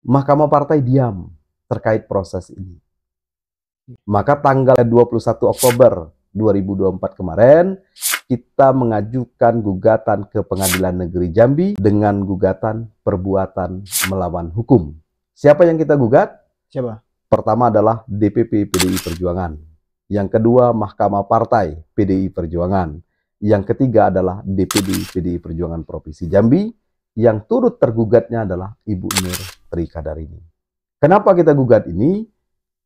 Mahkamah Partai diam terkait proses ini. Maka tanggal 21 Oktober 2024 kemarin, kita mengajukan gugatan ke Pengadilan Negeri Jambi dengan gugatan perbuatan melawan hukum. Siapa yang kita gugat? Siapa? Pertama adalah DPP PDI Perjuangan. Yang kedua, Mahkamah Partai PDI Perjuangan. Yang ketiga adalah DPD PDI Perjuangan Provinsi Jambi. Yang turut tergugatnya adalah Ibu Nur Trikadarini. Kenapa kita gugat ini?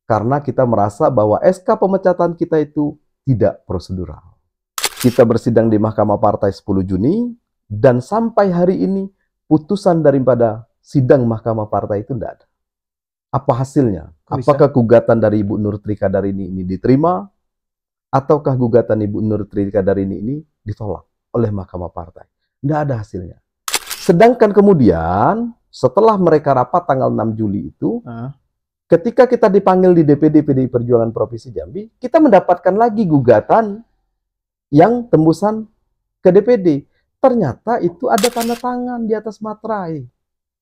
Karena kita merasa bahwa SK pemecatan kita itu tidak prosedural. Kita bersidang di Mahkamah Partai 10 Juni, dan sampai hari ini putusan daripada sidang Mahkamah Partai itu tidak ada. Apa hasilnya? Apakah gugatan dari Ibu Nur Trikadarini ini diterima, ataukah gugatan Ibu Nur Trikadarini ini ditolak oleh Mahkamah Partai? Tidak ada hasilnya. Sedangkan kemudian setelah mereka rapat tanggal 6 Juli itu, ketika kita dipanggil di DPD PDI Perjuangan Provinsi Jambi, kita mendapatkan lagi gugatan yang tembusan ke DPD. Ternyata itu ada tanda tangan di atas materai.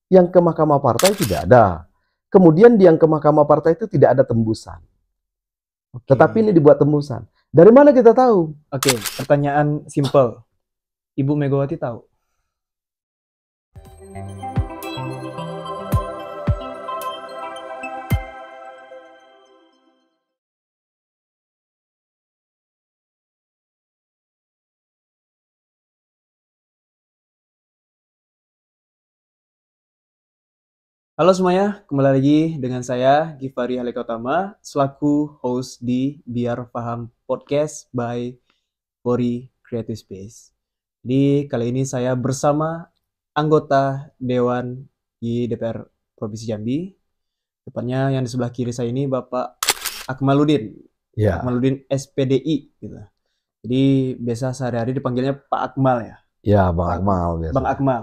Yang ke Mahkamah Partai tidak ada. Kemudian yang ke Mahkamah Partai itu tidak ada tembusan. Tetapi ini dibuat tembusan. Dari mana kita tahu? Pertanyaan simple. Ibu Megawati tahu? Halo semuanya, kembali lagi dengan saya Givari Halekautama selaku host di Biar Paham Podcast by Fori Creative Space. Jadi kali ini saya bersama anggota Dewan di DPR Provinsi Jambi. Tepatnya yang di sebelah kiri saya ini Bapak Akmaludin. Ya. Akmaludin SPDI gitu. Jadi biasa sehari-hari dipanggilnya Pak Akmal ya. Ya, Bang Akmal biasa. Bang Akmal.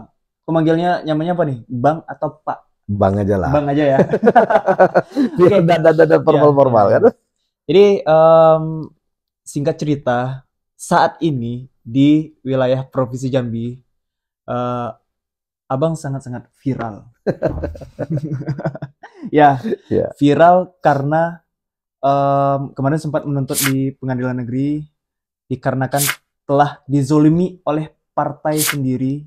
Pemanggilnya nyamannya apa nih? Bang atau Pak? Bang aja lah. Bang aja ya. Biar dada formal kan. Jadi singkat cerita, saat ini di wilayah Provinsi Jambi, Abang sangat-sangat viral. Ya, viral karena kemarin sempat menuntut di pengadilan negeri dikarenakan telah dizolimi oleh partai sendiri,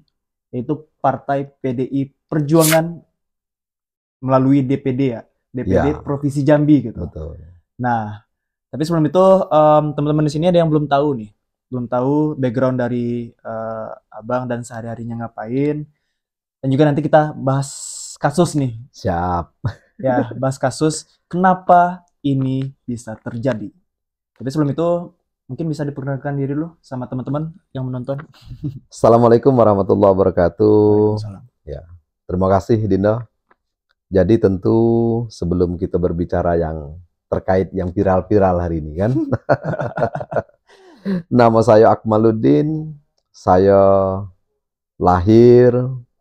yaitu Partai PDI Perjuangan melalui DPD ya, DPD Provinsi Jambi gitu. Betul. Nah, tapi sebelum itu teman-teman di sini ada yang belum tahu nih, belum tahu background dari Abang dan sehari-harinya ngapain. Dan juga nanti kita bahas kasus nih. Siap. Ya, bahas kasus kenapa ini bisa terjadi. Tapi sebelum itu mungkin bisa diperkenalkan diri lu sama teman-teman yang menonton. Assalamualaikum warahmatullahi wabarakatuh. Waalaikumsalam. Ya, terima kasih Dinda. Jadi tentu sebelum kita berbicara yang terkait yang viral-viral hari ini kan. Nama saya Akmaludin, saya lahir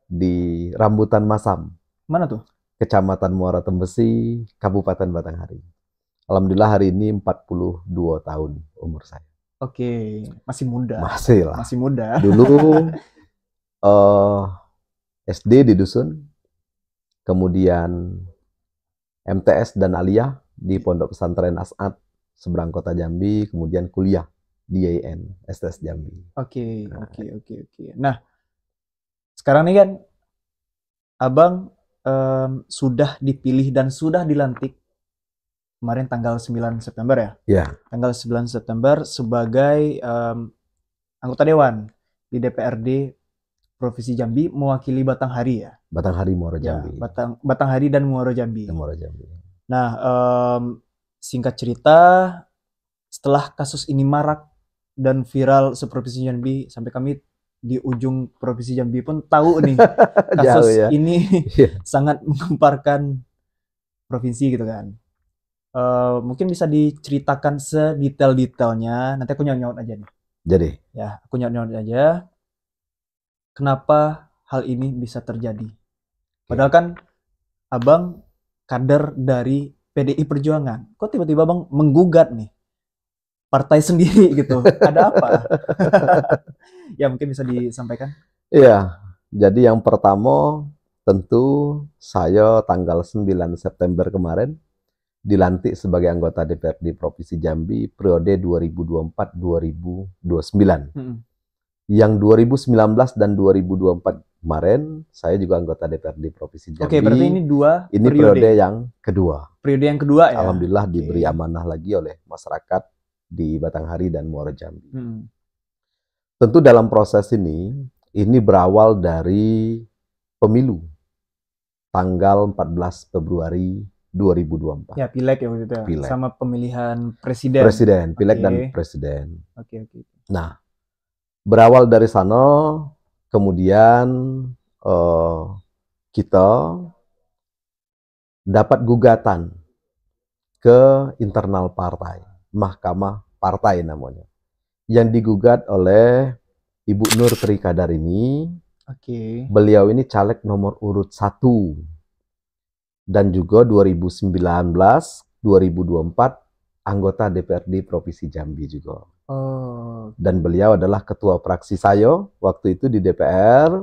di Rambutan Masam. Mana tuh? Kecamatan Muara Tembesi, Kabupaten Batanghari. Alhamdulillah hari ini 42 tahun umur saya. Oke, masih muda. Masih lah. Masih muda. Dulu SD di Dusun, kemudian MTS dan Aliyah di Pondok Pesantren As'ad seberang kota Jambi, kemudian kuliah di IAIN STS Jambi. Oke. Nah, sekarang nih kan Abang sudah dipilih dan sudah dilantik kemarin tanggal 9 September ya? Ya. Tanggal 9 September sebagai anggota dewan di DPRD Provinsi Jambi mewakili Batanghari ya? Batanghari Muara Jambi. Ya, Batanghari dan Muara Jambi. Muara Jambi. Nah, singkat cerita, setelah kasus ini marak dan viral seprovinsi Jambi, sampai kami di ujung Provinsi Jambi pun tahu nih kasus ini sangat menggemparkan provinsi gitu kan. Mungkin bisa diceritakan sedetail-detailnya. Nanti aku nyaut-nyaut aja nih. Jadi? Ya, aku nyaut-nyaut aja. Kenapa hal ini bisa terjadi? Padahal kan Abang kader dari PDI Perjuangan. Kok tiba-tiba Abang menggugat nih partai sendiri gitu? Ada apa? Ya mungkin bisa disampaikan. Iya, jadi yang pertama tentu saya tanggal 9 September kemarin dilantik sebagai anggota DPRD Provinsi Jambi periode 2024-2029. Yang 2019 dan 2024 kemarin saya juga anggota DPRD Provinsi Jambi. Oke, berarti ini ini periode yang kedua. Periode yang kedua ya. Alhamdulillah diberi amanah lagi oleh masyarakat di Batanghari dan Muaro Jambi. Tentu dalam proses ini berawal dari pemilu tanggal 14 Februari 2024. Ya, pileg ya waktu itu. Pileg. Sama pemilihan presiden. Pileg dan presiden. Oke. Nah, berawal dari sana, kemudian kita dapat gugatan ke internal partai, Mahkamah Partai namanya, yang digugat oleh Ibu Nur Trikadarini. Beliau ini caleg nomor urut 1. Dan juga 2019-2024 anggota DPRD Provinsi Jambi juga. Dan beliau adalah ketua fraksi saya waktu itu di DPR,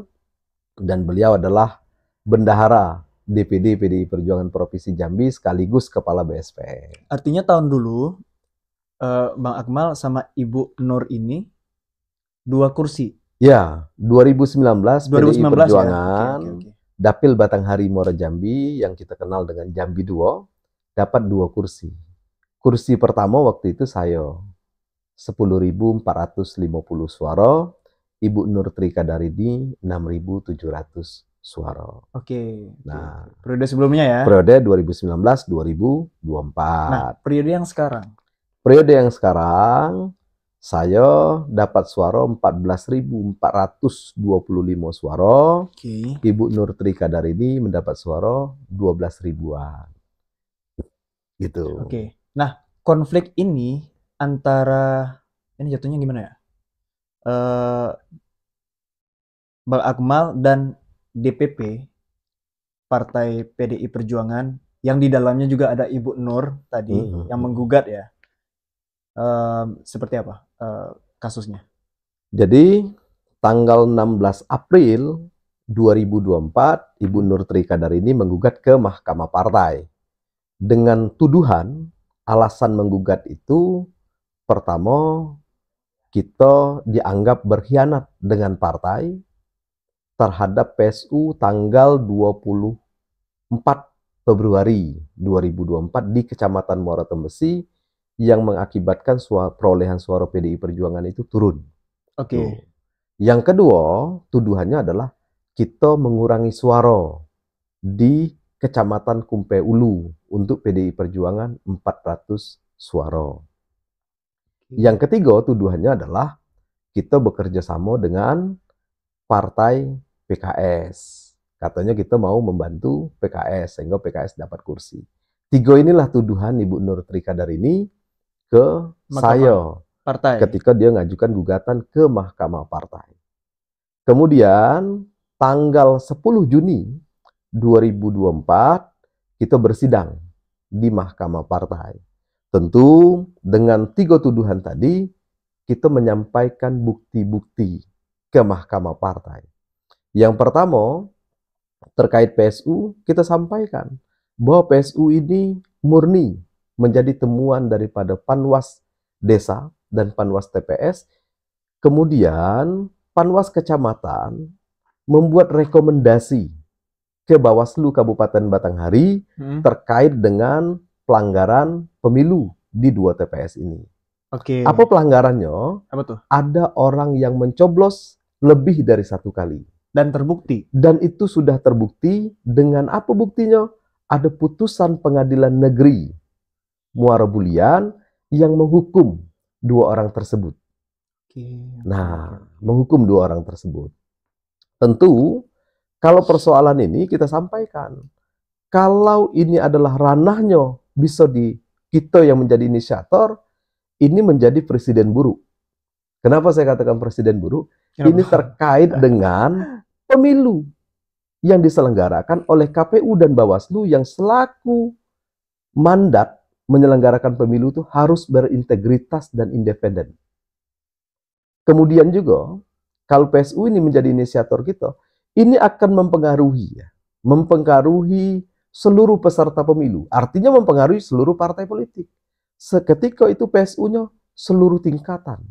dan beliau adalah bendahara DPD PDI Perjuangan Provinsi Jambi sekaligus kepala BSP. Artinya tahun dulu Bang Akmal sama Ibu Nur ini 2 kursi. Ya, 2019 PDI Perjuangan. Ya? Dapil Batanghari Muaro Jambi yang kita kenal dengan Jambi 2 dapat 2 kursi. Kursi pertama waktu itu saya 10.450 suara, Ibu Nur Trikadarini 6.700 suara. Nah, periode sebelumnya ya. Periode 2019-2024. Nah, periode yang sekarang. Periode yang sekarang saya dapat suara 14.425 suara. Ibu Nur Trikadarini mendapat suara 12 ribuan. Gitu. Nah, konflik ini antara, ini jatuhnya gimana ya? Bang Akmal dan DPP Partai PDI Perjuangan yang di dalamnya juga ada Ibu Nur tadi yang menggugat ya. Seperti apa kasusnya? Jadi tanggal 16 April 2024 Ibu Nur Trikadarini menggugat ke Mahkamah Partai dengan tuduhan alasan menggugat itu pertama kita dianggap berkhianat dengan partai terhadap PSU tanggal 24 Februari 2024 di Kecamatan Muaro Tembesi yang mengakibatkan perolehan suara PDI Perjuangan itu turun. Yang kedua, tuduhannya adalah kita mengurangi suara di Kecamatan Kumpe Ulu untuk PDI Perjuangan 400 suara. Yang ketiga, tuduhannya adalah kita bekerja sama dengan partai PKS. Katanya kita mau membantu PKS sehingga PKS dapat kursi. 3 inilah tuduhan Ibu Nur Trikadarini ke saya ketika dia ngajukan gugatan ke Mahkamah Partai. Kemudian tanggal 10 Juni 2024 kita bersidang di Mahkamah Partai. Tentu dengan 3 tuduhan tadi kita menyampaikan bukti-bukti ke Mahkamah Partai. Yang pertama terkait PSU kita sampaikan bahwa PSU ini murni menjadi temuan daripada Panwas Desa dan Panwas TPS. Kemudian Panwas Kecamatan membuat rekomendasi ke Bawaslu Kabupaten Batanghari terkait dengan pelanggaran pemilu di 2 TPS ini. Apa pelanggarannya? Apa tuh? Ada orang yang mencoblos lebih dari 1 kali. Dan terbukti. Dan itu sudah terbukti dengan apa buktinya? Ada putusan pengadilan negeri Muaro Bulian yang menghukum 2 orang tersebut. Menghukum 2 orang tersebut. Tentu, kalau persoalan ini kita sampaikan, kalau ini adalah ranahnya bisa kita yang menjadi inisiator, ini menjadi presiden buruk. Kenapa saya katakan presiden buruk? Ini terkait dengan pemilu yang diselenggarakan oleh KPU dan Bawaslu yang selaku mandat menyelenggarakan pemilu itu harus berintegritas dan independen. Kemudian juga, kalau PSU ini menjadi inisiator kita, ini akan mempengaruhi ya, mempengaruhi seluruh peserta pemilu. Artinya mempengaruhi seluruh partai politik. Seketika itu PSU-nya seluruh tingkatan.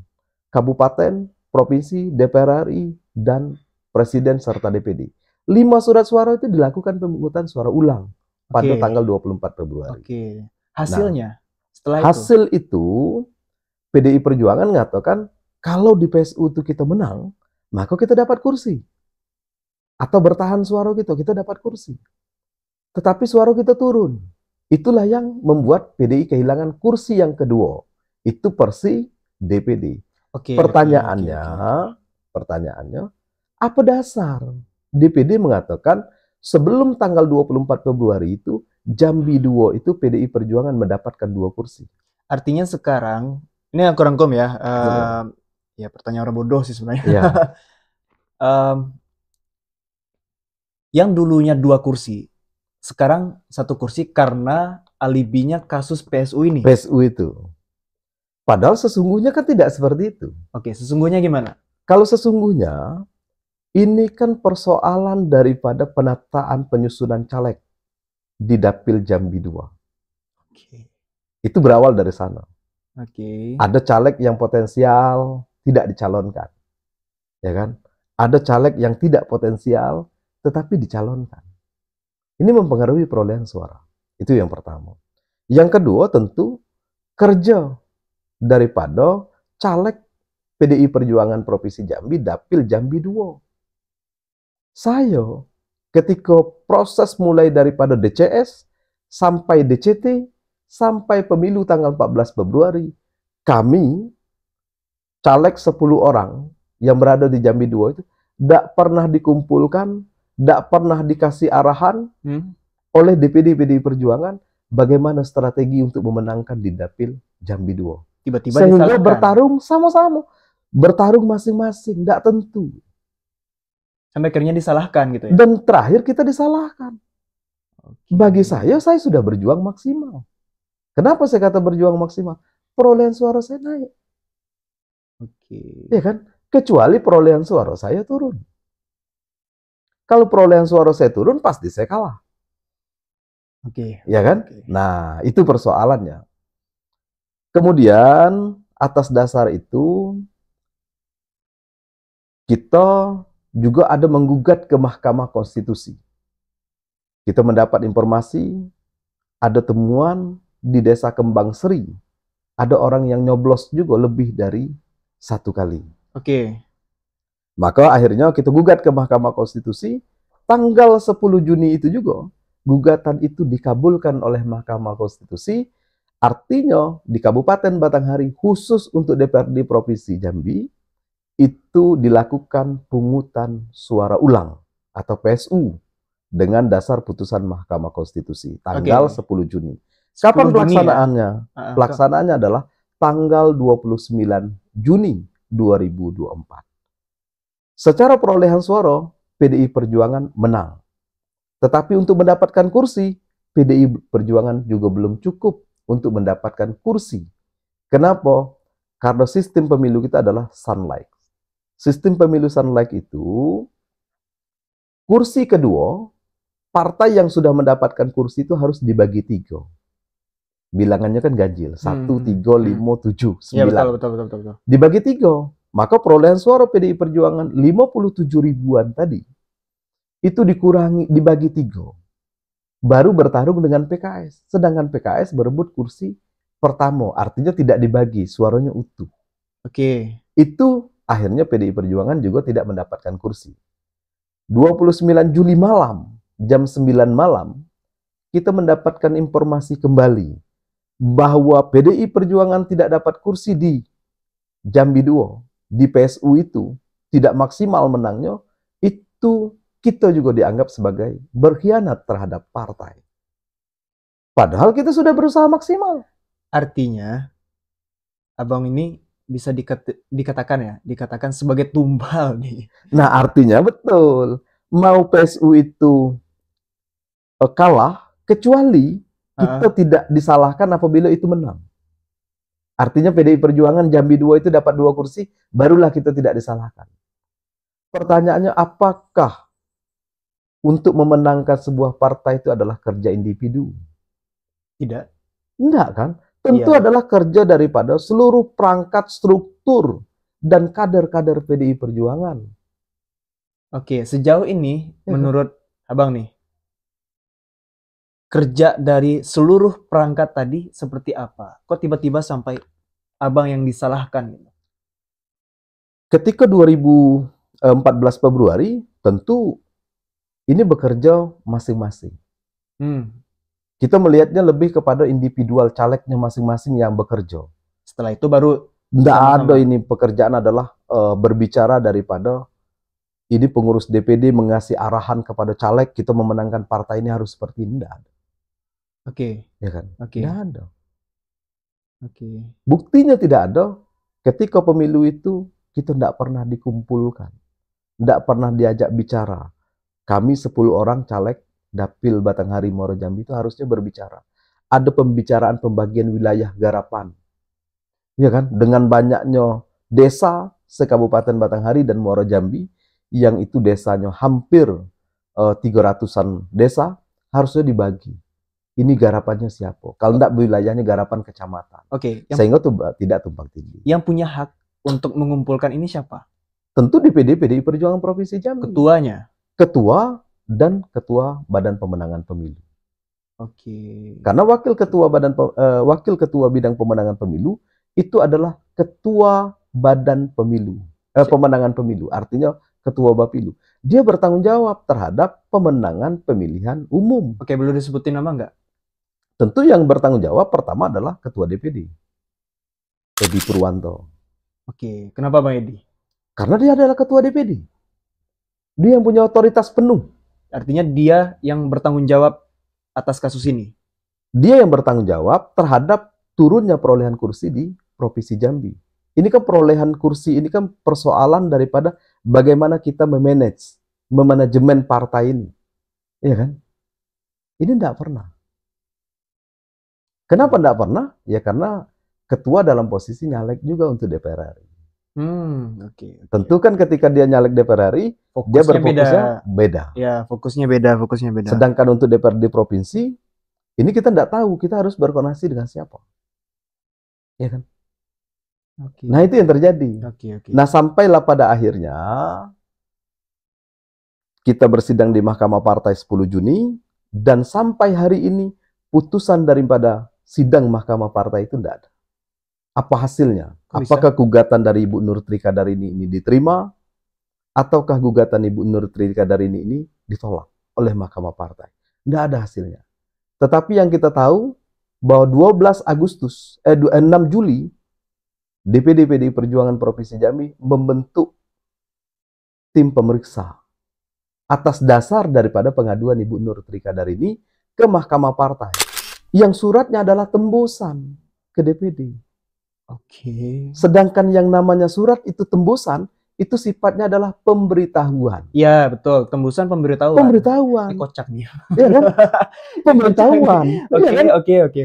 Kabupaten, provinsi, DPR RI, dan Presiden serta DPD. 5 surat suara itu dilakukan pemungutan suara ulang pada Oke. tanggal 24 Februari. Oke. Nah, Hasilnya setelah itu. hasil itu PDI Perjuangan mengatakan kalau di PSU itu kita menang, maka kita dapat kursi. Atau bertahan suara kita dapat kursi. Tetapi suara kita turun. Itulah yang membuat PDI kehilangan kursi yang kedua. Itu persi DPD. Oke. Pertanyaannya, apa dasar DPD mengatakan sebelum tanggal 24 Februari itu Jambi 2 itu PDI Perjuangan mendapatkan 2 kursi. Artinya sekarang, ini aku rangkum ya, ya pertanyaan orang bodoh sih sebenarnya. Ya. Yang dulunya 2 kursi, sekarang 1 kursi karena alibinya kasus PSU ini. PSU itu. Padahal sesungguhnya kan tidak seperti itu. Oke, sesungguhnya gimana? Kalau sesungguhnya, ini kan persoalan daripada penataan penyusunan caleg di Dapil Jambi 2. Oke. Itu berawal dari sana. Oke. Ada caleg yang potensial tidak dicalonkan. Ya kan? Ada caleg yang tidak potensial tetapi dicalonkan. Ini mempengaruhi perolehan suara. Itu yang pertama. Yang kedua tentu kerja daripada caleg PDI Perjuangan Provinsi Jambi Dapil Jambi 2. Saya ketika proses mulai daripada DCS sampai DCT sampai pemilu tanggal 14 Februari, kami caleg 10 orang yang berada di Jambi 2 itu tidak pernah dikumpulkan, tidak pernah dikasih arahan oleh DPD PDI Perjuangan bagaimana strategi untuk memenangkan di Dapil Jambi 2. Tiba-tiba sehingga disalahkan. bertarung sama-sama, bertarung masing-masing, tidak tentu. Sampai akhirnya disalahkan gitu ya? Dan terakhir kita disalahkan. Oke. Bagi saya sudah berjuang maksimal. Kenapa saya kata berjuang maksimal? Perolehan suara saya naik. Oke. Ya kan? Kecuali perolehan suara saya turun. Kalau perolehan suara saya turun, pasti saya kalah. Oke. Ya kan? Oke. Nah, itu persoalannya. Kemudian, atas dasar itu, kita juga ada menggugat ke Mahkamah Konstitusi. Kita mendapat informasi, ada temuan di Desa Kembang Seri. Ada orang yang nyoblos juga lebih dari 1 kali. Oke. Maka akhirnya kita gugat ke Mahkamah Konstitusi, tanggal 10 Juni itu juga, gugatan itu dikabulkan oleh Mahkamah Konstitusi. Artinya di Kabupaten Batanghari khusus untuk DPRD Provinsi Jambi itu dilakukan pungutan suara ulang atau PSU dengan dasar putusan Mahkamah Konstitusi tanggal 10 Juni. Kapan 10 Juni pelaksanaannya? ya? Pelaksanaannya adalah tanggal 29 Juni 2024. Secara perolehan suara PDI Perjuangan menang. Tetapi untuk mendapatkan kursi, PDI Perjuangan juga belum cukup untuk mendapatkan kursi. Kenapa? Karena sistem pemilu kita adalah sunlight. Sistem pemilu sunlight itu, kursi kedua, partai yang sudah mendapatkan kursi itu harus dibagi 3. Bilangannya kan ganjil. 1, 3, 5, 7, 9. Ya, betul. Dibagi 3. Maka perolehan suara PDI Perjuangan 57 ribuan tadi, itu dikurangi, dibagi 3. Baru bertarung dengan PKS. Sedangkan PKS berebut kursi pertama. Artinya tidak dibagi, suaranya utuh. Oke. Itu akhirnya PDI Perjuangan juga tidak mendapatkan kursi. 29 Juli malam, jam 9 malam, kita mendapatkan informasi kembali bahwa PDI Perjuangan tidak dapat kursi di Jambi 2, di PSU itu, tidak maksimal menangnya, itu kita juga dianggap sebagai berkhianat terhadap partai. Padahal kita sudah berusaha maksimal. Artinya, abang ini bisa dikatakan sebagai tumbal nih. Nah, artinya betul. Mau PSU itu kalah, kecuali kita tidak disalahkan apabila itu menang. Artinya PDI Perjuangan Jambi 2 itu dapat 2 kursi, barulah kita tidak disalahkan. Pertanyaannya, apakah untuk memenangkan sebuah partai itu adalah kerja individu. Tidak. Enggak kan? Tentu Iya. adalah kerja daripada seluruh perangkat struktur dan kader-kader PDI Perjuangan. Oke, sejauh ini Ya kan? menurut Abang nih, kerja dari seluruh perangkat tadi seperti apa? Kok tiba-tiba sampai Abang yang disalahkan? Ketika 2014 Februari, tentu ini bekerja masing-masing. Kita melihatnya lebih kepada individual calegnya masing-masing yang bekerja. Setelah itu baru Tidak sama-sama. ada ini pekerjaan adalah berbicara daripada ini pengurus DPD mengasih arahan kepada caleg, kita memenangkan partai ini harus seperti ini. Tidak ada. Oke. Ya kan? Oke. Tidak ada. Oke. Buktinya tidak ada ketika pemilu itu kita tidak pernah dikumpulkan. Tidak pernah diajak bicara. Kami 10 orang caleg Dapil Batanghari Muaro Jambi itu harusnya berbicara. Ada pembicaraan pembagian wilayah garapan. Ya kan? Dengan banyaknya desa se-Kabupaten Batanghari dan Muaro Jambi, yang itu desanya hampir 300-an desa, harusnya dibagi. Ini garapannya siapa? Kalau tidak wilayahnya garapan kecamatan. Oke. Sehingga tidak tumpang tindih. Yang punya hak untuk mengumpulkan ini siapa? Tentu DPD PDI Perjuangan Provinsi Jambi. Ketuanya. Ketua dan Ketua Badan Pemenangan Pemilu. Oke. Karena wakil ketua bidang pemenangan pemilu itu adalah ketua badan pemilu, pemenangan pemilu. Artinya ketua Bapilu. Dia bertanggung jawab terhadap pemenangan pemilihan umum. Oke, belum disebutin nama nggak? Tentu yang bertanggung jawab pertama adalah ketua DPD, Edi Purwanto. Oke, kenapa Bang Edi? Karena dia adalah ketua DPD. Dia yang punya otoritas penuh. Artinya dia yang bertanggung jawab atas kasus ini. Dia yang bertanggung jawab terhadap turunnya perolehan kursi di Provinsi Jambi. Ini kan perolehan kursi, ini kan persoalan daripada bagaimana kita memanajemen partai ini. Iya kan? Ini tidak pernah. Kenapa tidak pernah? Ya karena ketua dalam posisi nyalek juga untuk DPR RI. Oke. Tentu kan ketika dia nyalek DPR RI, dia berfokusnya beda. Ya, fokusnya beda. Sedangkan untuk DPRD provinsi, ini kita tidak tahu, kita harus berkoordinasi dengan siapa. Ya kan? Oke. Nah, itu yang terjadi. Oke. Nah, sampailah pada akhirnya kita bersidang di Mahkamah Partai 10 Juni, dan sampai hari ini putusan daripada sidang Mahkamah Partai itu tidak ada. Apa hasilnya? Apakah gugatan dari Ibu Nur Trikadarini ini diterima, ataukah gugatan Ibu Nur Trikadarini ini ditolak oleh Mahkamah Partai? Tidak ada hasilnya. Tetapi yang kita tahu bahwa 6 Juli DPD PDI Perjuangan Provinsi Jambi membentuk tim pemeriksa atas dasar daripada pengaduan Ibu Nur Trikadarini ke Mahkamah Partai, yang suratnya adalah tembusan ke DPD. Oke. Sedangkan yang namanya surat itu tembusan, itu sifatnya adalah pemberitahuan. Iya, betul. Tembusan pemberitahuan. Pemberitahuan. Ini kocak nih. Ya kan? Pemberitahuan. Oke.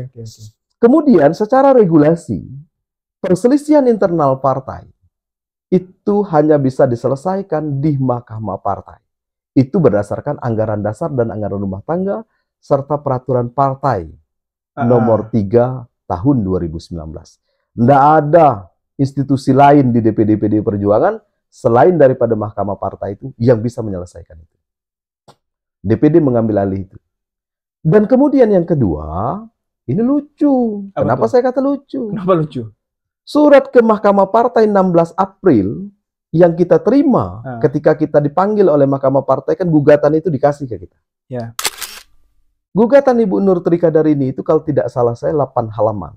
Kemudian secara regulasi, perselisihan internal partai itu hanya bisa diselesaikan di Mahkamah Partai. Itu berdasarkan anggaran dasar dan anggaran rumah tangga serta peraturan partai nomor 3 tahun 2019. Tidak ada institusi lain di DPD PDI Perjuangan selain daripada Mahkamah Partai itu yang bisa menyelesaikan itu. DPD mengambil alih itu. Dan kemudian yang kedua, ini lucu. Kenapa saya kata lucu? Kenapa lucu? Surat ke Mahkamah Partai 16 April yang kita terima ketika kita dipanggil oleh Mahkamah Partai, kan gugatan itu dikasih ke kita. Ya. Gugatan Ibu Nur Trikadarini itu kalau tidak salah saya 8 halaman.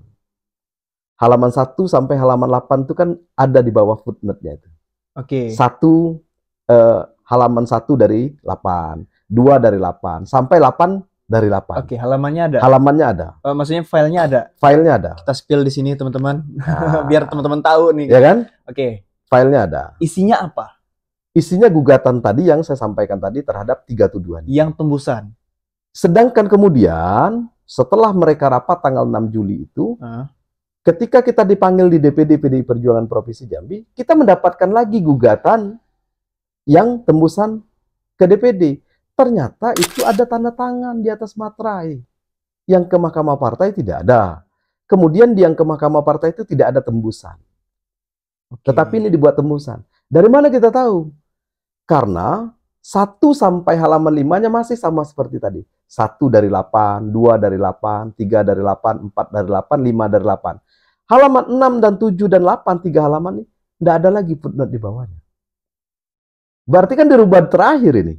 Halaman 1 sampai halaman 8 itu kan ada di bawah footnote-nya itu. Oke. Halaman 1 dari 8, 2 dari 8, sampai 8 dari 8. Oke, halamannya ada. Halamannya ada. Maksudnya filenya ada. Filenya ada. Kita spill di sini teman-teman, biar teman-teman tahu nih. Ya kan? Oke. Filenya ada. Isinya apa? Isinya gugatan tadi yang saya sampaikan tadi terhadap 3 tuduhan. Yang tembusan. Sedangkan kemudian setelah mereka rapat tanggal 6 Juli itu, ketika kita dipanggil di DPD PDI Perjuangan Provinsi Jambi, kita mendapatkan lagi gugatan yang tembusan ke DPD. ternyata itu ada tanda tangan di atas materai. Yang ke Mahkamah Partai tidak ada. Kemudian yang ke Mahkamah Partai itu tidak ada tembusan. Tetapi ini dibuat tembusan. Dari mana kita tahu? Karena 1 sampai halaman 5-nya masih sama seperti tadi. 1 dari 8, 2 dari 8, 3 dari 8, 4 dari 8, 5 dari 8. Halaman 6 dan 7 dan 8, 3 halaman ini, tidak ada lagi footnote di bawahnya. Berarti kan dirubah terakhir ini.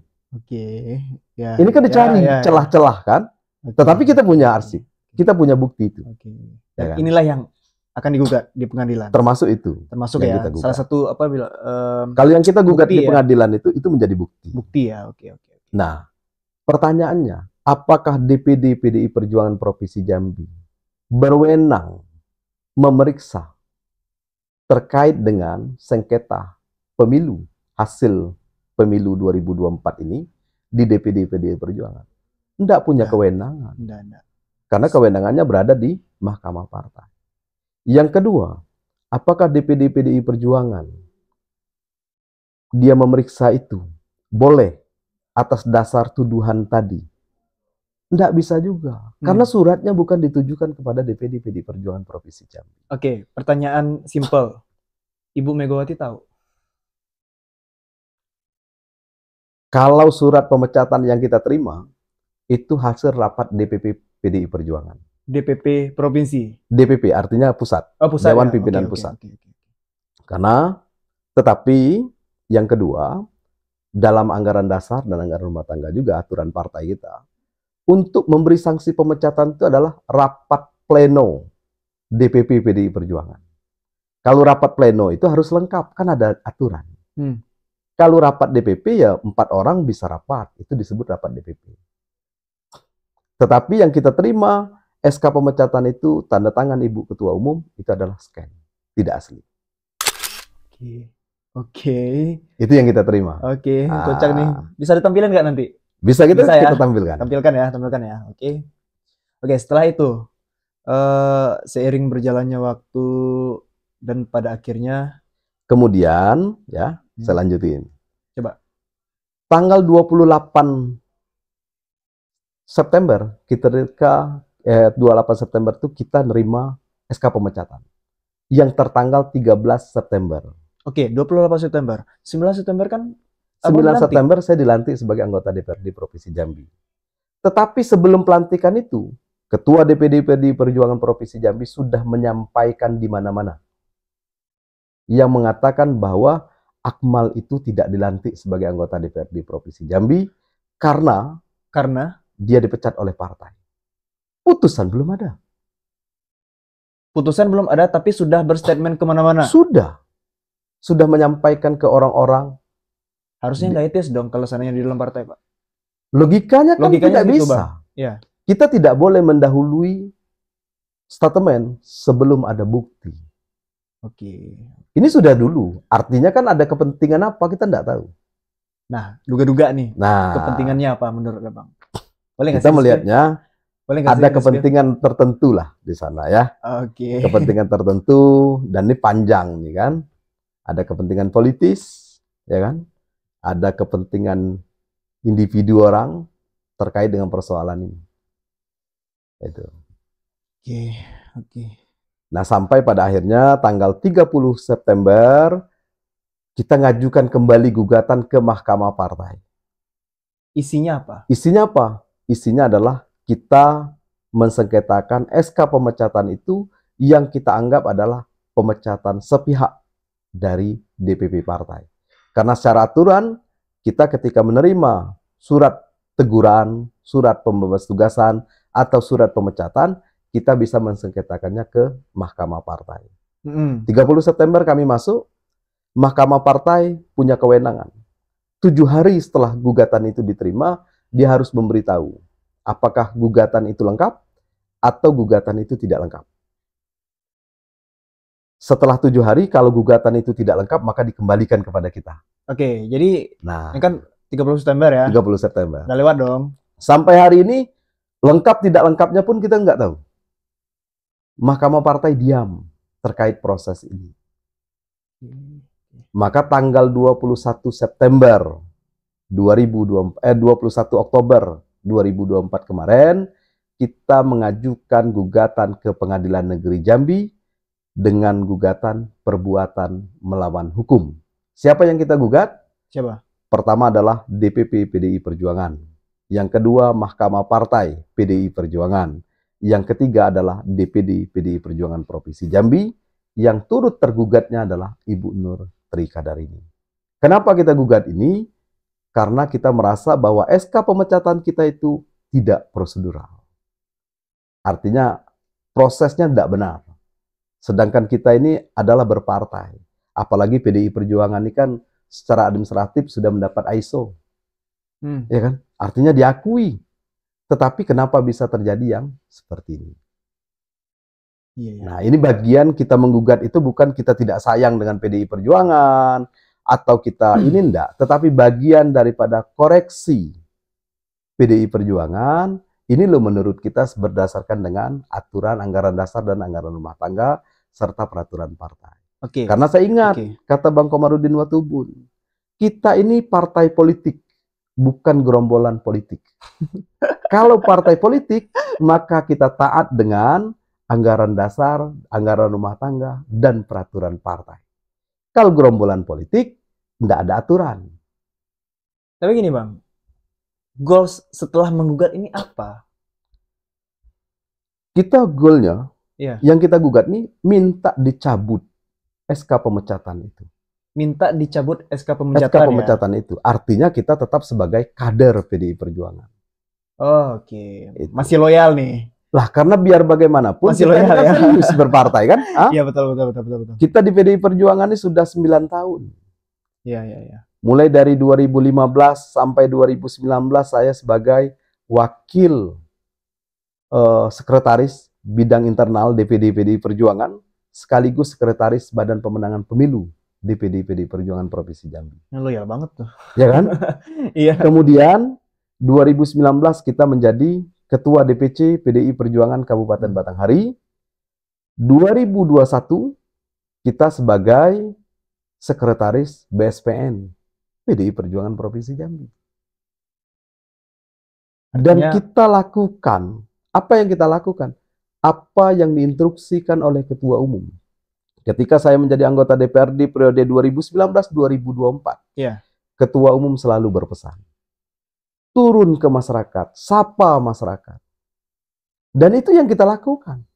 Ya, ini kan dicari celah-celah kan. Tetapi kita punya arsip. Kita punya bukti itu. Ya kan? Inilah yang akan digugat di pengadilan. Termasuk itu. Termasuk ya. Salah satu kalau yang kita gugat di pengadilan itu menjadi bukti. Bukti ya. Oke. Nah, pertanyaannya, apakah DPD PDI Perjuangan Provinsi Jambi berwenang memeriksa terkait dengan sengketa pemilu, hasil pemilu 2024 ini di DPD PDI Perjuangan? Tidak punya kewenangan. Tidak. Karena kewenangannya berada di Mahkamah Partai. Yang kedua, apakah DPD PDI Perjuangan dia memeriksa itu boleh atas dasar tuduhan tadi? Tidak bisa juga. Karena suratnya bukan ditujukan kepada DPD PDI Perjuangan Provinsi Jambi. Oke, pertanyaan simple. Ibu Megawati tahu? Kalau surat pemecatan yang kita terima, itu hasil rapat DPP PDI Perjuangan. DPP Provinsi? DPP artinya pusat. Pusat Dewan ya? Pimpinan Pusat. Karena, tetapi yang kedua, dalam anggaran dasar dan anggaran rumah tangga juga aturan partai kita, untuk memberi sanksi pemecatan itu adalah rapat pleno DPP PDI Perjuangan. Kalau rapat pleno itu harus lengkap, kan ada aturan. Kalau rapat DPP ya 4 orang bisa rapat, itu disebut rapat DPP. Tetapi yang kita terima, SK pemecatan itu tanda tangan Ibu Ketua Umum, itu adalah scan, tidak asli. Oke. Itu yang kita terima. Oke, kocak nih. Bisa ditampilkan nggak nanti? Bisa kita ya? tampilkan. Tampilkan ya. Oke, setelah itu, seiring berjalannya waktu dan pada akhirnya, kemudian ya, saya lanjutin. Coba. Tanggal 28 September, 28 September itu kita nerima SK pemecatan. Yang tertanggal 13 September. Oke, 28 September. 9 September kan? 9 September saya dilantik sebagai anggota DPRD Provinsi Jambi. Tetapi sebelum pelantikan itu, Ketua DPD PDI Perjuangan Provinsi Jambi sudah menyampaikan di mana-mana. Yang mengatakan bahwa Akmal itu tidak dilantik sebagai anggota DPRD Provinsi Jambi karena dia dipecat oleh partai. Putusan belum ada. Putusan belum ada, tapi sudah berstatement kemana-mana. Sudah menyampaikan ke orang-orang. Harusnya nggak etis dong kalau seandainya di dalam partai, Pak. Logikanya tidak gitu, bisa. Ya. Kita tidak boleh mendahului statement sebelum ada bukti. Oke. Ini sudah dulu. Artinya kan ada kepentingan apa, kita tidak tahu. Nah, duga-duga nih. Kepentingannya apa menurut Abang? Kita melihatnya ada kepentingan tertentu lah di sana ya. Oke. Kepentingan tertentu, dan ini panjang nih kan. Ada kepentingan politis, ya kan? Ada kepentingan individu orang terkait dengan persoalan ini. Itu. Oke. Nah, sampai pada akhirnya tanggal 30 September kita ngajukan kembali gugatan ke Mahkamah Partai. Isinya apa? Isinya adalah kita mensengketakan SK pemecatan itu yang kita anggap adalah pemecatan sepihak dari DPP partai. Karena secara aturan kita ketika menerima surat teguran, surat pembebas tugasan, atau surat pemecatan, kita bisa mensengketakannya ke Mahkamah Partai. 30 September kami masuk, Mahkamah Partai punya kewenangan. 7 hari setelah gugatan itu diterima, dia harus memberitahu apakah gugatan itu lengkap atau gugatan itu tidak lengkap. Setelah 7 hari, kalau gugatan itu tidak lengkap, maka dikembalikan kepada kita. Oke, jadi ini kan 30 September ya? 30 September. Udah lewat dong. Sampai hari ini, lengkap tidak lengkapnya pun kita nggak tahu. Mahkamah Partai diam terkait proses ini. Maka tanggal 21 September 21 Oktober 2024 kemarin, kita mengajukan gugatan ke Pengadilan Negeri Jambi dengan gugatan perbuatan melawan hukum. Siapa yang kita gugat? Siapa? Pertama adalah DPP PDI Perjuangan. Yang kedua, Mahkamah Partai PDI Perjuangan. Yang ketiga adalah DPD PDI Perjuangan Provinsi Jambi. Yang turut tergugatnya adalah Ibu Nur Trikadarini. Kenapa kita gugat ini? Karena kita merasa bahwa SK pemecatan kita itu tidak prosedural. Artinya prosesnya tidak benar. Sedangkan kita ini adalah berpartai. Apalagi PDI Perjuangan ini kan secara administratif sudah mendapat ISO. Ya kan? Artinya diakui. Tetapi kenapa bisa terjadi yang seperti ini? Iya. Nah, ini bagian kita menggugat itu bukan kita tidak sayang dengan PDI Perjuangan atau kita ini enggak, tetapi bagian daripada koreksi PDI Perjuangan ini loh menurut kita berdasarkan dengan aturan anggaran dasar dan anggaran rumah tangga serta peraturan partai. Oke. Karena saya ingat kata Bang Komarudin Watubun, kita ini partai politik, bukan gerombolan politik. Kalau partai politik, maka kita taat dengan anggaran dasar, anggaran rumah tangga, dan peraturan partai. Kalau gerombolan politik, tidak ada aturan. Tapi gini Bang, goals setelah menggugat ini apa? Kita goalnya, yang kita gugat nih, minta dicabut SK pemecatan itu. Minta dicabut SK pemecatan, SK pemecatan itu. Artinya kita tetap sebagai kader PDI Perjuangan. Oh, oke. Masih loyal nih. Lah karena biar bagaimanapun masih kita loyal, ya? serius berpartai kan? Iya betul. Kita di PDI Perjuangan ini sudah 9 tahun. Iya. Mulai dari 2015 sampai 2019 saya sebagai wakil sekretaris bidang internal DPD PDI Perjuangan sekaligus sekretaris Badan Pemenangan Pemilu DPD PDI Perjuangan Provinsi Jambi. Loyal banget tuh. Ya kan? Iya. Kemudian 2019 kita menjadi Ketua DPC PDI Perjuangan Kabupaten Batanghari. 2021 kita sebagai Sekretaris BSPN PDI Perjuangan Provinsi Jambi. Dan kita lakukan, apa yang kita lakukan? Apa yang diinstruksikan oleh Ketua Umum. Ketika saya menjadi anggota DPRD periode 2019-2024, Ketua Umum selalu berpesan. Turun ke masyarakat, sapa masyarakat. Dan itu yang kita lakukan.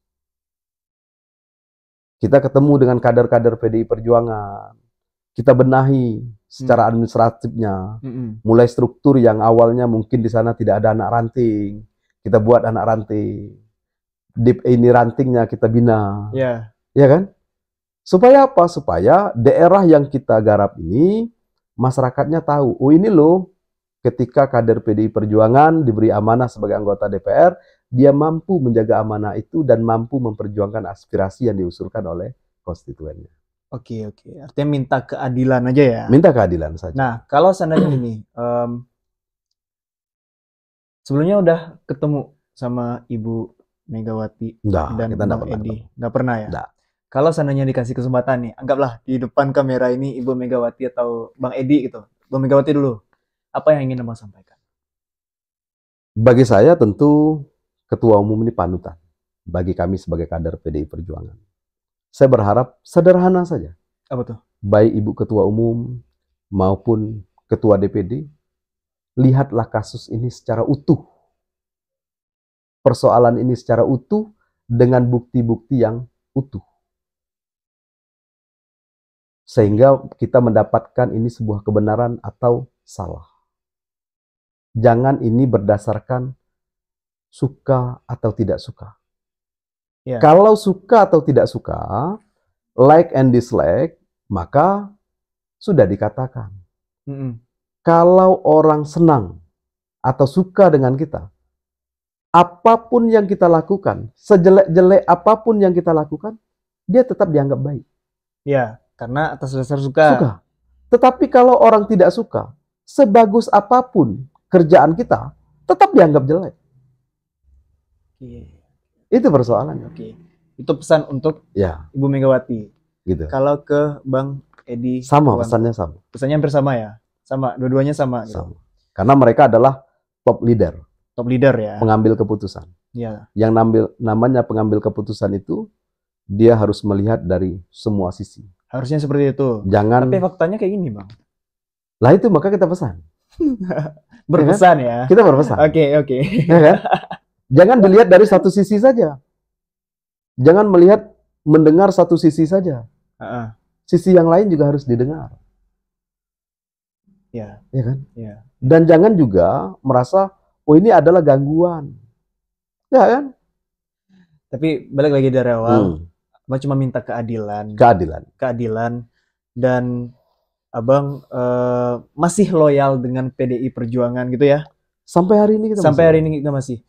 Kita ketemu dengan kader-kader PDI Perjuangan. Kita benahi secara administratifnya. Mulai struktur yang awalnya mungkin di sana tidak ada anak ranting. Kita buat anak ranting. Ini rantingnya kita bina. Ya kan? Supaya apa? Supaya daerah yang kita garap ini, masyarakatnya tahu, oh ini loh, ketika kader PDI Perjuangan diberi amanah sebagai anggota DPR, dia mampu menjaga amanah itu dan mampu memperjuangkan aspirasi yang diusulkan oleh konstituennya. Oke. Artinya minta keadilan aja ya? Minta keadilan saja. Nah, kalau seandainya ini, sebelumnya udah ketemu sama Ibu Megawati dan Bang Edi? Nggak pernah ya? Nggak. Kalau seandainya dikasih kesempatan nih, anggaplah di depan kamera ini Ibu Megawati atau Bang Edi gitu. Bang Megawati dulu. Apa yang ingin Abang sampaikan? Bagi saya tentu Ketua Umum ini panutan bagi kami sebagai kader PDI Perjuangan. Saya berharap sederhana saja. Apa tuh? Baik Ibu Ketua Umum maupun Ketua DPD, lihatlah kasus ini secara utuh. Persoalan ini secara utuh dengan bukti-bukti yang utuh. Sehingga kita mendapatkan ini sebuah kebenaran atau salah. Jangan ini berdasarkan suka atau tidak suka. Kalau suka atau tidak suka, like and dislike, maka sudah dikatakan. Kalau orang senang atau suka dengan kita, apapun yang kita lakukan, sejelek-jelek apapun yang kita lakukan, dia tetap dianggap baik. Ya, karena atas dasar suka. Tetapi kalau orang tidak suka, sebagus apapun kerjaan kita, tetap dianggap jelek. Itu persoalannya. Itu pesan untuk Ibu Megawati. Gitu. Kalau ke Bang Edi, sama pesannya sama. Pesannya hampir sama ya? Sama, dua-duanya sama. Sama. Karena mereka adalah top leader, Top leader ya. pengambil keputusan. Ya. Yang namanya pengambil keputusan itu, dia harus melihat dari semua sisi. Harusnya seperti itu. Jangan, Tapi faktanya kayak gini, Bang. lah itu maka kita pesan. Berpesan ya. Kita berpesan. Oke. Ya kan? Jangan dilihat dari satu sisi saja. Jangan mendengar satu sisi saja. Sisi yang lain juga harus didengar. Ya. Ya kan? Ya. Dan jangan juga merasa, oh ini adalah gangguan. Ya kan? Tapi balik lagi dari awal, Abang cuma minta keadilan. Keadilan. Dan Abang masih loyal dengan PDI Perjuangan gitu ya? Sampai hari ini kita masih.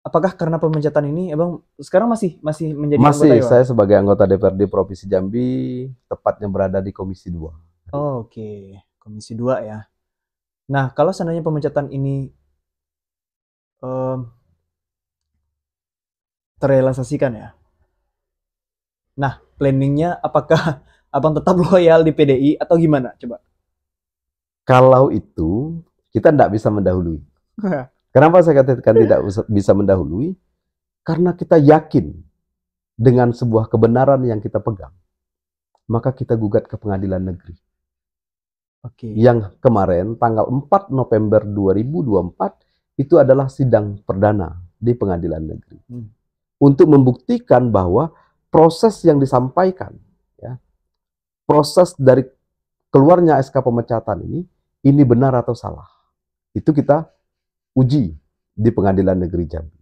Apakah karena pemecatan ini Abang sekarang masih menjadi anggota ya? Saya sebagai anggota DPRD Provinsi Jambi, tepatnya berada di Komisi 2. Oh, oke. Komisi 2 ya. Nah, kalau seandainya pemecatan ini terrealisasikan ya. Nah, planningnya apakah Abang tetap loyal di PDI atau gimana? Coba. Kalau itu, kita tidak bisa mendahului. Kenapa saya katakan tidak bisa mendahului? Karena kita yakin dengan sebuah kebenaran yang kita pegang. Maka kita gugat ke pengadilan negeri. Oke. Yang kemarin, tanggal 4 November 2024, itu adalah sidang perdana di pengadilan negeri. Untuk membuktikan bahwa proses yang disampaikan, ya, proses dari keluarnya SK pemecatan ini benar atau salah. Itu kita uji di pengadilan negeri Jambi.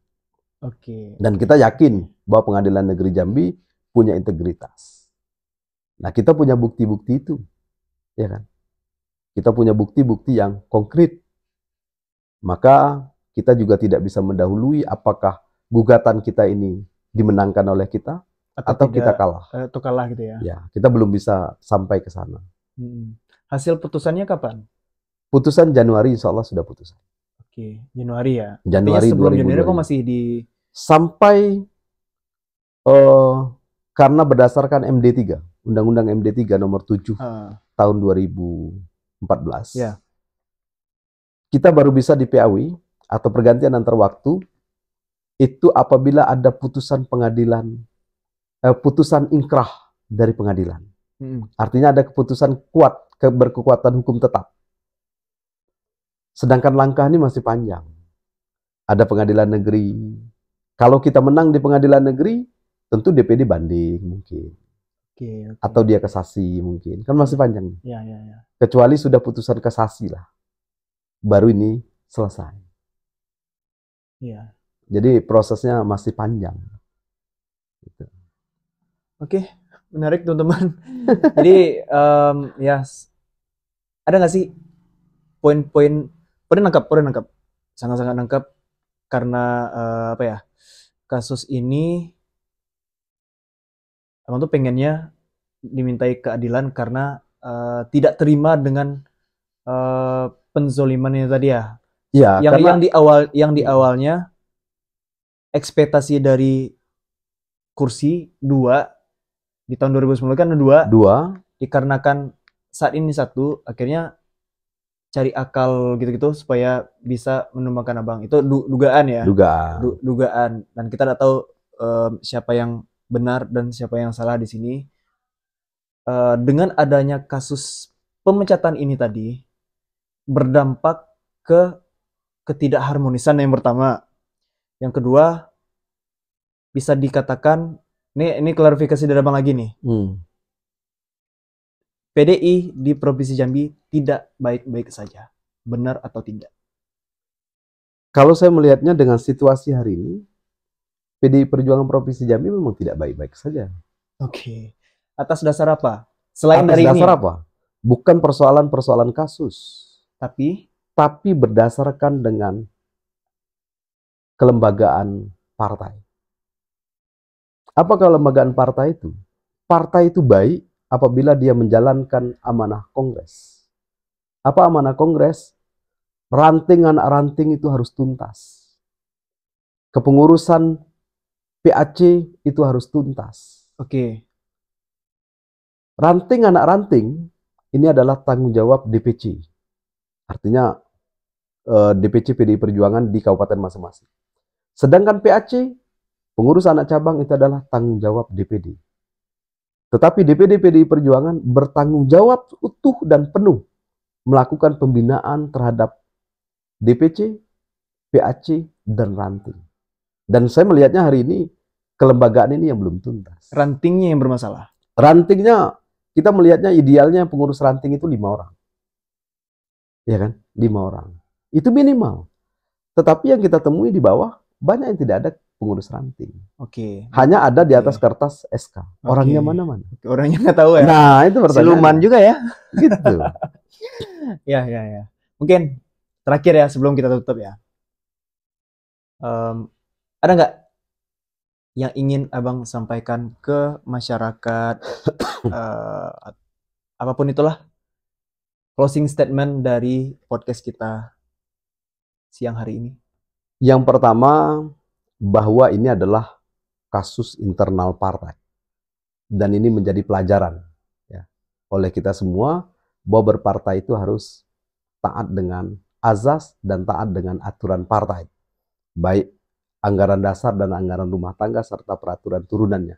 Oke. Dan kita yakin bahwa pengadilan negeri Jambi punya integritas. Nah, kita punya bukti-bukti itu, ya kan? Kita punya bukti-bukti yang konkret. Maka kita juga tidak bisa mendahului apakah gugatan kita ini dimenangkan oleh kita atau kita kalah. Atau kalah gitu ya. Ya, kita belum bisa sampai ke sana. Hasil putusannya kapan? Putusan Januari, insya Allah sudah putusan. Oke, Januari ya. Januari sebelum 2020. Januari kok masih di sampai karena berdasarkan MD3, Undang-Undang MD3 nomor 7 tahun 2014. Ya. Kita baru bisa di PAW atau pergantian antar waktu itu apabila ada putusan pengadilan, putusan ingkrah dari pengadilan. Artinya ada keputusan kuat, berkekuatan hukum tetap. Sedangkan langkah ini masih panjang. Ada pengadilan negeri. Kalau kita menang di pengadilan negeri, tentu DPD banding mungkin. Okay. Atau dia kasasi mungkin. Kan masih panjang. Ya. Kecuali sudah putusan kasasi lah. Baru ini selesai. Ya. Jadi prosesnya masih panjang. Gitu. Oke, menarik teman-teman. Jadi ya ada nggak sih poin-poin Pernah nangkap, sangat-sangat nangkap karena kasus ini Abang tuh pengennya dimintai keadilan karena tidak terima dengan penzolimannya tadi ya. Ya, yang di awalnya ekspektasi dari kursi 2 di tahun 2010 kan 2 dikarenakan saat ini 1 akhirnya cari akal gitu-gitu supaya bisa menumbangkan Abang. Itu dugaan ya. Dugaan. Dan kita tidak tahu siapa yang benar dan siapa yang salah di sini. Dengan adanya kasus pemecatan ini tadi berdampak ke ketidakharmonisan yang pertama. Yang kedua bisa dikatakan ini klarifikasi dari Abang lagi nih. PDI di Provinsi Jambi tidak baik-baik saja. Benar atau tidak? Kalau saya melihatnya dengan situasi hari ini, PDI Perjuangan Provinsi Jambi memang tidak baik-baik saja. Oke. Atas dasar apa? Selain dari ini? Atas dasar apa? Bukan persoalan kasus. Tapi berdasarkan dengan kelembagaan partai. Apa kelembagaan partai itu? Partai itu baik apabila dia menjalankan amanah Kongres. Apa amanah Kongres? Ranting itu harus tuntas. Kepengurusan PAC itu harus tuntas. Oke. Ranting ini adalah tanggung jawab DPC. Artinya DPC PDI Perjuangan di kabupaten masing-masing. Sedangkan PAC, pengurus anak cabang itu adalah tanggung jawab DPD. Tetapi DPD PDI Perjuangan bertanggung jawab utuh dan penuh melakukan pembinaan terhadap DPC, PAC, dan ranting. Dan saya melihatnya hari ini, kelembagaan ini yang belum tuntas. Rantingnya yang bermasalah. Rantingnya, kita melihatnya idealnya pengurus ranting itu 5 orang. Ya kan? 5 orang. Itu minimal. Tetapi yang kita temui di bawah, banyak yang tidak ada pengurus ranting. Oke. Hanya ada di atas kertas SK. Orangnya mana-mana. Orangnya nggak tahu ya. Nah, itu pertanyaan. Siluman juga ya. Gitu. Ya. Mungkin terakhir ya sebelum kita tutup ya. Ada nggak yang ingin Abang sampaikan ke masyarakat, apapun itulah, closing statement dari podcast kita siang hari ini? Yang pertama, bahwa ini adalah kasus internal partai. Dan ini menjadi pelajaran ya, oleh kita semua, bahwa berpartai itu harus taat dengan azas dan taat dengan aturan partai. Baik anggaran dasar dan anggaran rumah tangga serta peraturan turunannya.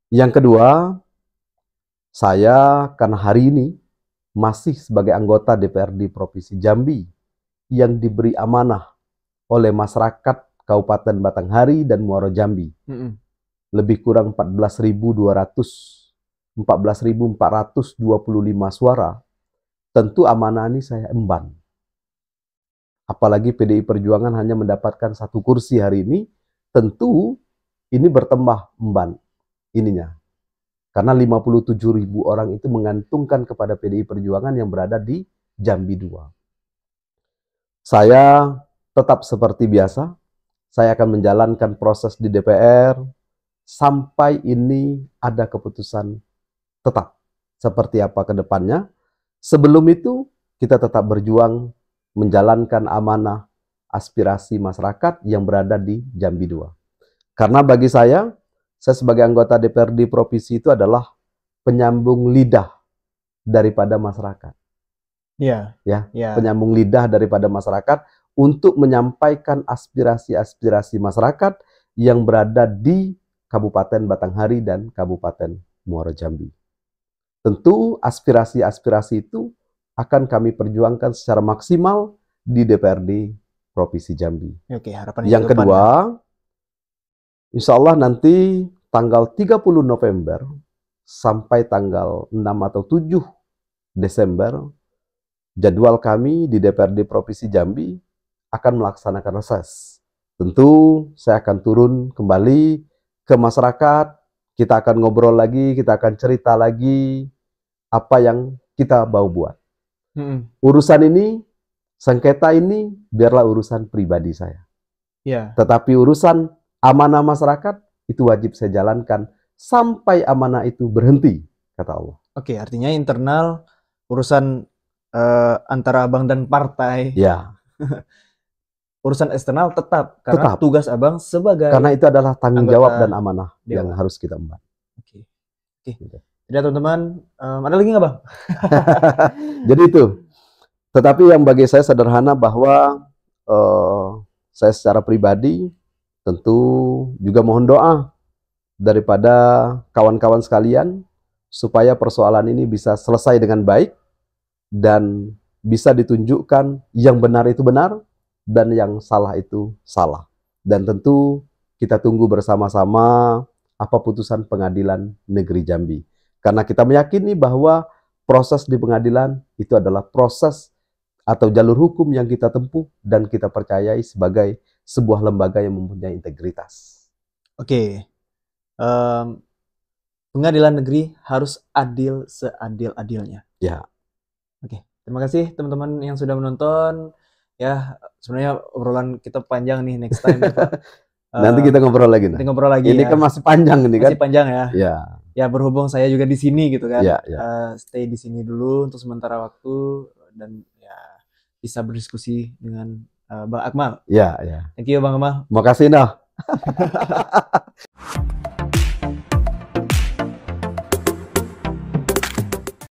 Yang kedua, saya karena hari ini masih sebagai anggota DPRD Provinsi Jambi yang diberi amanah oleh masyarakat Kabupaten Batanghari dan Muaro Jambi. Lebih kurang 14.425 suara. Tentu amanah ini saya emban. Apalagi PDI Perjuangan hanya mendapatkan 1 kursi hari ini, tentu ini bertambah emban ininya. Karena 57.000 orang itu mengantungkan kepada PDI Perjuangan yang berada di Jambi 2. Saya tetap seperti biasa, saya akan menjalankan proses di DPR sampai ini ada keputusan tetap seperti apa ke depannya. Sebelum itu, kita tetap berjuang menjalankan amanah aspirasi masyarakat yang berada di Jambi 2. Karena bagi saya sebagai anggota DPRD Provinsi itu adalah penyambung lidah daripada masyarakat. Ya, penyambung lidah daripada masyarakat untuk menyampaikan aspirasi-aspirasi masyarakat yang berada di Kabupaten Batanghari dan Kabupaten Muaro Jambi. Tentu aspirasi-aspirasi itu akan kami perjuangkan secara maksimal di DPRD Provinsi Jambi. Oke, harapan yang kedua, insya Allah nanti tanggal 30 November sampai tanggal 6 atau 7 Desember, jadwal kami di DPRD Provinsi Jambi akan melaksanakan reses. Tentu saya akan turun kembali ke masyarakat, kita akan ngobrol lagi, kita akan cerita lagi apa yang kita mau buat. Urusan ini, sengketa ini, biarlah urusan pribadi saya. Tetapi urusan amanah masyarakat, itu wajib saya jalankan sampai amanah itu berhenti, kata Allah. Oke, artinya internal urusan antara Abang dan partai. Ya. Urusan eksternal tetap, karena tugas Abang sebagai... Karena itu adalah tanggung jawab dan amanah yang harus kita emban. Oke. Jadi teman-teman, ada lagi nggak Bang? Jadi itu. Tetapi yang bagi saya sederhana bahwa saya secara pribadi tentu juga mohon doa daripada kawan-kawan sekalian supaya persoalan ini bisa selesai dengan baik dan bisa ditunjukkan yang benar itu benar dan yang salah itu salah. Dan tentu kita tunggu bersama-sama apa putusan Pengadilan Negeri Jambi. Karena kita meyakini bahwa proses di pengadilan itu adalah proses atau jalur hukum yang kita tempuh dan kita percayai sebagai sebuah lembaga yang mempunyai integritas. Oke. Pengadilan negeri harus adil seadil-adilnya. Ya. Oke. Terima kasih teman-teman yang sudah menonton. Ya, sebenarnya obrolan kita panjang nih, next time ya, Pak. Nanti kita ngobrol lagi. Kita ngobrol lagi. Ini kan masih panjang ini kan? Masih panjang ya. Ya. Ya, berhubung saya juga di sini gitu kan. Ya. Stay di sini dulu untuk sementara waktu dan ya bisa berdiskusi dengan Bang Akmal. Ya. Thank you Bang Akmal. Makasih nah.